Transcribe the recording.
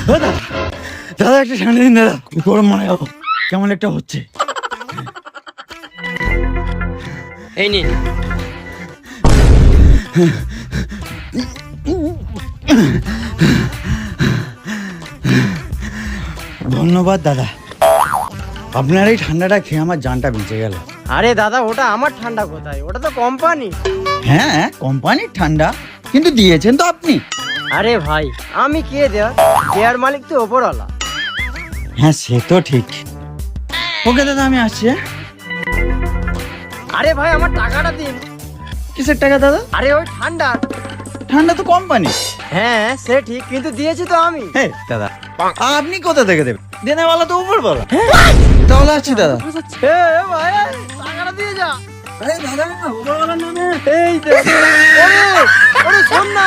দাদা দাদা একটা ঠান্ডা দিন দাদা, গরম মনে যাবো, কেমন একটা হচ্ছে। এই নিন। ধন্যবাদ দাদা, আপনার এই ঠান্ডাটা খেয়ে আমার জানটা বেঁচে গেল। আরে দাদা, ওটা আমার ঠান্ডা কোথায়, ওটা তো কোম্পানি। হ্যাঁ কোম্পানির ঠান্ডা, কিন্তু দিয়েছেন তো আপনি। আরে ভাই, আমি কে দেয়ার মালিক তো ওপরওয়ালা। হ্যাঁ সে তো ঠিক। ওকে দাদা আমি আসছি। আরে ভাই, আমার টাকাটা দিন। কিসের টাকা দাদা? আরে ওই ঠান্ডা। ঠান্ডা তো কোম্পানি। হ্যাঁ সে ঠিক, কিন্তু দিয়েছি তো আমি। হ্যাঁ দাদা, আপনি কোথা থেকে দেবেন? দেনে वाला তো উপর বলা। তাহলে আসছি দাদা। এ ভাই, টাকাটা দিয়ে যা। আরে দাদা উপর বলার নামে এই দে। ওরে, ওরে শোন না।